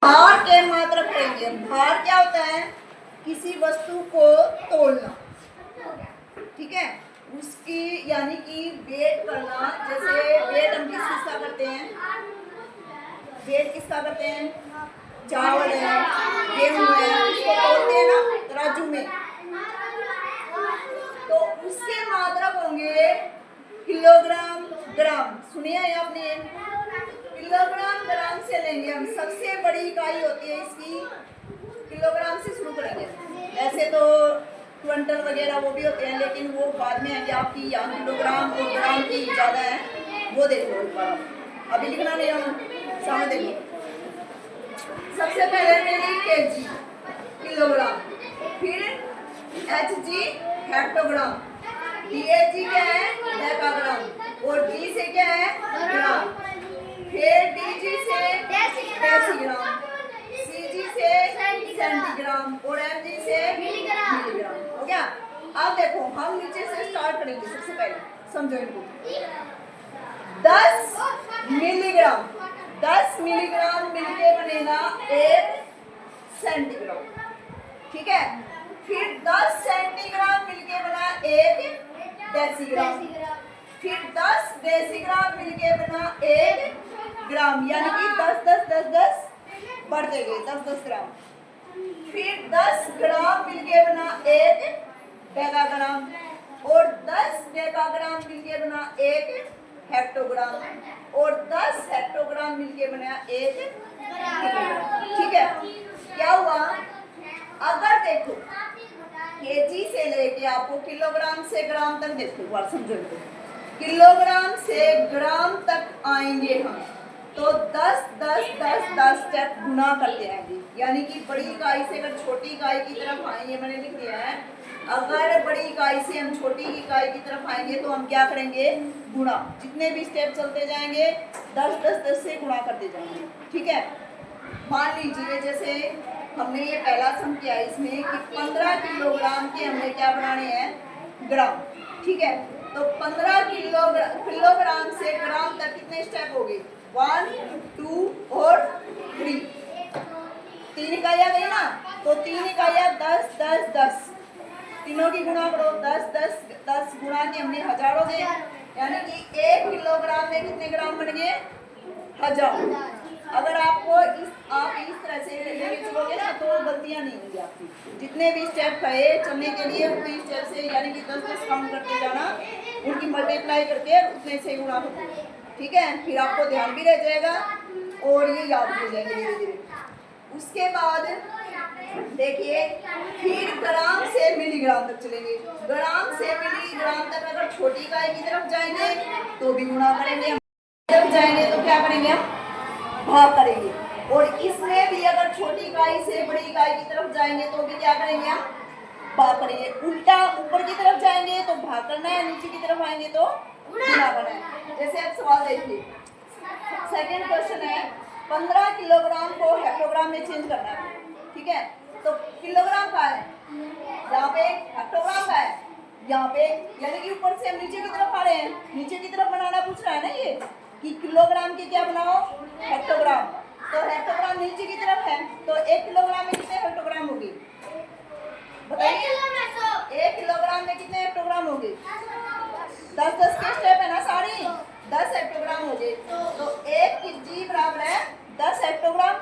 भार के मात्रक करेंगे। भार क्या होता है? किसी वस्तु को तोलना, ठीक है, उसकी यानी कि वेट करना। जैसे वेट हम किसका करते हैं? वेट किसका करते हैं? चावल है, गेहूं है, उसको तोलते हैं ना तराजू में, तो उसके मात्रक होंगे किलोग्राम, ग्राम। सुनिए आपने, किलोग्राम ग्राम से लेंगे हम। सबसे बड़ी इकाई होती है इसकी, किलोग्राम से शुरू करेंगे। ऐसे तो क्विंटल वगैरह वो भी होते हैं, लेकिन वो बाद में आएंगे। आपकी यहाँ किलोग्राम और ग्राम की ज़्यादा है, वो देख लो एक बार। अभी लिखना नहीं, हम सामने देखो। सबसे पहले मेरी केजी, किलोग्राम, फिर एचजी, हेक्टोग्राम, डीएजी क्या है? डेकाग्राम, और डी से क्या है? ग्राम, फिर डीजी से डेसीग्राम, सीजी से सेंटीग्राम, और एमजी से मिलीग्राम। हो गया? अब देखो हम नीचे से स्टार्ट करेंगे। सबसे पहले समझो इनको। 10 मिलीग्राम, 10 मिलीग्राम मिलके बनेगा 1 सेंटीग्राम, ठीक है। फिर 10 सेंटीग्राम मिलके बना 1 डेसीग्राम, फिर 10 डेसीग्राम मिलके बना 1 ग्राम, यानी कि 10 10 10 10 बढ़ते गए 10 10 ग्राम। फिर 10 ग्राम मिलके बना 1 डेकाग्राम, और 10 डेकाग्राम मिलके बना 1 हेक्टोग्राम, और 10 हेक्टोग्राम मिलके बना 1 किलोग्राम, ठीक है। क्या हुआ? अगर देखो केजी से लेके आपको किलोग्राम से ग्राम तक, देखो बात समझो, किलोग्राम से ग्राम तक आएंगे हम, तो 10 10 10 10 स्टेप गुना करते आएंगे। यानी कि बड़ी इकाई से अगर छोटी इकाई की तरफ आएंगे, मैंने लिख दिया है, अगर बड़ी इकाई से हम छोटी इकाई की तरफ आएंगे तो हम क्या करेंगे? गुणा। जितने भी स्टेप चलते जाएंगे 10 10 10 से गुणा करते जाएंगे, ठीक है। मान लीजिए जैसे हमने ये पहला सम किया इसमें कि 15 किलोग्राम के हमने क्या बनाने हैं? ग्राम, ठीक है। तो 15 किलोग्राम से ग्राम तक कितने स्टेप हो गए? 1 2 और 3, 3 इकाइयाँ गई ना, तो 3 इकाइयाँ 10 10 10, तीनों की गुणा करो। 10 10 10 गुणा के हमने 1000 हो गए, यानी कि 1 किलोग्राम में कितने ग्राम बन गए? 1000। अगर आपको आप इस तरह से लेके चलोगे ना तो गलतियां नहीं होंगी आपकी। जितने भी स्टेप कहे चलने के लिए उतने स्टेप से, यानी कि 10 10 काउंट करते जाना, उनकी मल्टीप्लाई करके उतने से गुणा करते, ठीक है। फिर आपको ध्यान भी रह जाएगा और ये याद भी हो जाएंगे धीरे धीरे। उसके बाद देखिए, फिर ग्राम से मिलीग्राम तक चलेंगे। ग्राम से मिलीग्राम तक अगर छोटी इकाई की तरफ जाएंगे तो भी गुणा करेंगे, तरफ जाएंगे तो क्या करेंगे? हम भाग करेंगे। और इसमें भी अगर छोटी इकाई से बड़ी इकाई की तरफ जाएंगे तो भी क्या करेंगे? हम भाग करेंगे। उल्टा ऊपर की तरफ जाएंगे तो भाग करना है, नीचे की तरफ आएंगे तो गुणा करना है। जैसे आप सवाल देखिए, सेकंड क्वेश्चन है, 15 किलोग्राम को हेक्टोग्राम में चेंज करना है, ठीक है। तो किलोग्राम का है यहाँ पे, हेक्टोग्राम का है यहाँ पे, यानी कि ऊपर से हम नीचे की तरफ आ रहे हैं, नीचे की तरफ बनाना पूछ रहा है ना ये, कि किलोग्राम के क्या बनाओ? हेक्टोग्राम। तो हेक्टोग्राम नीचे की तरफ है, तो 1 किलोग्राम में कितने हेक्टोग्राम होगी? बताइए, 1 किलोग्राम में कितने हेक्टोग्राम होंगे? 10 10 के स्टेप है ना सारी, 10 हेक्टोग्राम हो गए। तो 1 केजी बराबर है 10 हेक्टोग्राम,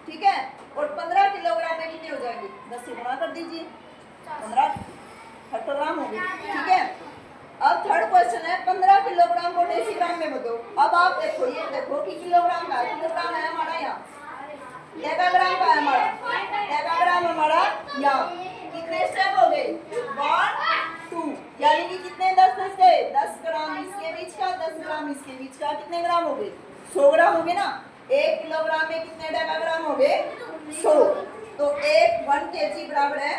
ठीक है। और 15 किलोग्राम में कितने हो जाएंगे? 10 से गुणा कर दीजिए, 15 हेक्टोग्राम हो गए, ठीक है। अब थर्ड क्वेश्चन है, 15 किलोग्राम को डेसीग्राम में बदलो। अब आप देखो, ये देखो कि किलोग्राम का है, किलोग्राम है हमारा यहाँ, डेकाग्राम का है हमारा, डेकाग्राम हमारा यहाँ। कितने स्टेप हो गए? 1 2, यानी कि कितने 10 10 गए? 10 ग्राम इसके बीच का, 10 ग्राम इसके बीच का, कितने ग्राम हो गए? 100 ग्राम हो गए ना। 1 किलोग्राम में कितने डेकाग्राम हो गए? 100। तो 1 केजी बराबर है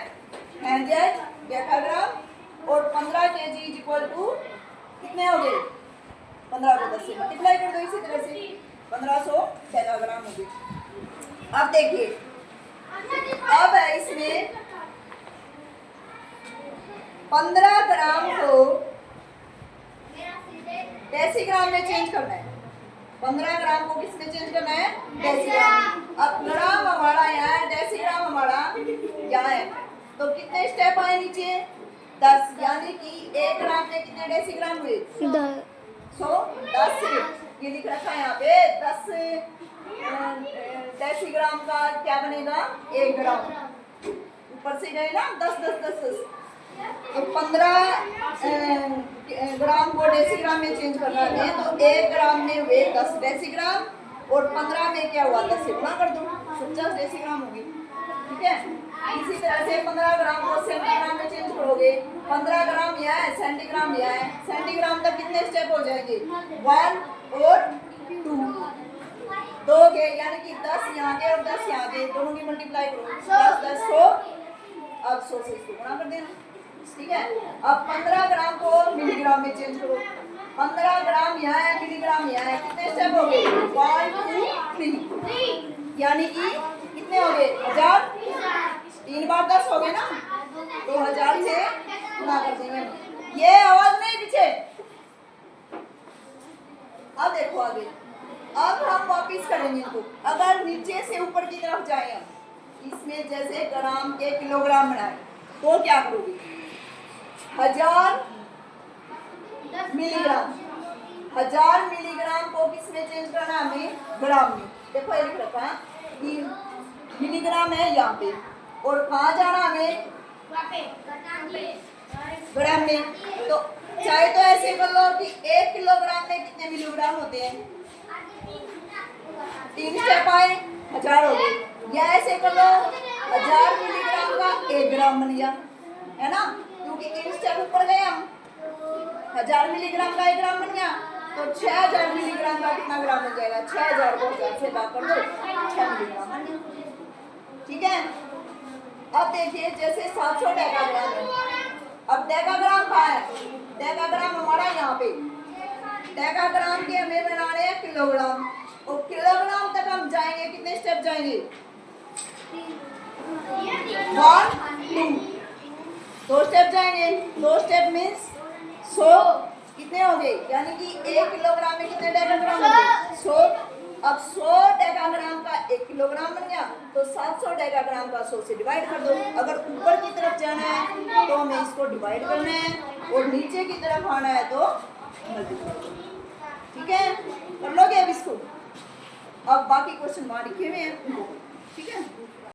100 डेकाग्राम, और 15 केजी इज इक्वल टू कितने हो गए? 15 को 10 से मल्टीप्लाई कर दो, इसी तरह से 1500 डेकाग्राम हो गए। अब देखिए, अब है इसमें 15 ग्राम को डेसीग्राम में चेंज करना है। 15 ग्राम को किसमें चेंज करना है? डेसीग्राम। अब ग्राम यानी कि 1 ग्राम में कितने डेसीग्राम हुए? 10। ये लिख रखा है यहाँ पे 10 डेसीग्राम का क्या बनेगा? 1 ग्राम। ऊपर से गए ना 10 10 10 10, तो 15 ग्राम को डेसीग्राम में चेंज करना है, तो 1 ग्राम में हुए 10 डेसीग्राम और 15 में क्या हुआ? 10 से गुणा कर दो, 50 डेसीग्राम होगी। ठीक है, इसी तरह से 15 ग्राम को सेंटीग्राम में चेंज करोगे, 15 ग्राम यह है, सेंटीग्राम यह है, सेंटीग्राम तक कितने स्टेप हो जाएंगे? 1 और 2 दोगे, यानी कि 10 यहाँ के और 10 यहाँ के, दोनों की मल्टीप्लाई करो, 10 10 100। अब 100 से इसको गुणा कर देना। ठीक है, अब 15 ग्राम को मिलीग्राम में चेंज करो, 15 ग्राम यहाँ है, मिलीग्राम यहाँ है, कितने स्टेप हो गए? 1 2 3, यानी कि कितने हो गए? 1000। 3 बार 10 हो गए ना, तो 1000 से गुणा कर देंगे। ये आवाज नहीं पीछे। अब देखो आगे, अब हम वापिस करेंगे इनको। अगर नीचे से ऊपर की तरफ जाए हम, इसमें जैसे ग्राम के किलोग्राम बनाए, तो क्या करोगे? 1000 मिलीग्राम, 1000 मिलीग्राम को किस में चेंज करना है हमें? ग्राम में। देखो ये लिख रखा है कि मिलीग्राम है यहाँ पे, और कहाँ जाना हमें? ग्राम में। तो चाहे तो ऐसे कर लो कि 1 किलोग्राम में कितने मिलीग्राम होते हैं? 3 स्टेप आए, 1000 हो गए। या ऐसे कर लो 1000 मिलीग्राम का 1 ग्राम बन गया, है ना, क्योंकि 3 स्टेप ऊपर गए हम। 1000 मिलीग्राम का 1 ग्राम बन गया, तो 6000 मिलीग्राम का कितना ग्राम हो जाएगा? 6000 को 1000 से भाग कर दो, 6 मिलीग्राम। ठीक है, अब देखिए जैसे 700 डेकाग्राम है। अब डेकाग्राम कहाँ है? डेकाग्राम हमारा यहाँ पे, डेकाग्राम के हमें बनाने हैं किलोग्राम, और किलोग्राम तक हम जाएंगे, कितने स्टेप जाएंगे? 1 2, 2 स्टेप जाएंगे। 2 स्टेप मीन्स 100 कितने हो गए? यानी कि 1 किलोग्राम में कितने डेकाग्राम हो गए? 100। अब 100 डेकाग्राम का 1 किलोग्राम बन गया, तो 700 डेकाग्राम का 100 से डिवाइड कर दो। अगर ऊपर की तरफ जाना है तो हमें इसको डिवाइड करना है, और नीचे की तरफ आना है तो मल्टीप्लाई। ठीक है, कर लोगे अब इसको। अब बाकी क्वेश्चन वहाँ लिखे हुए हैं, ठीक है।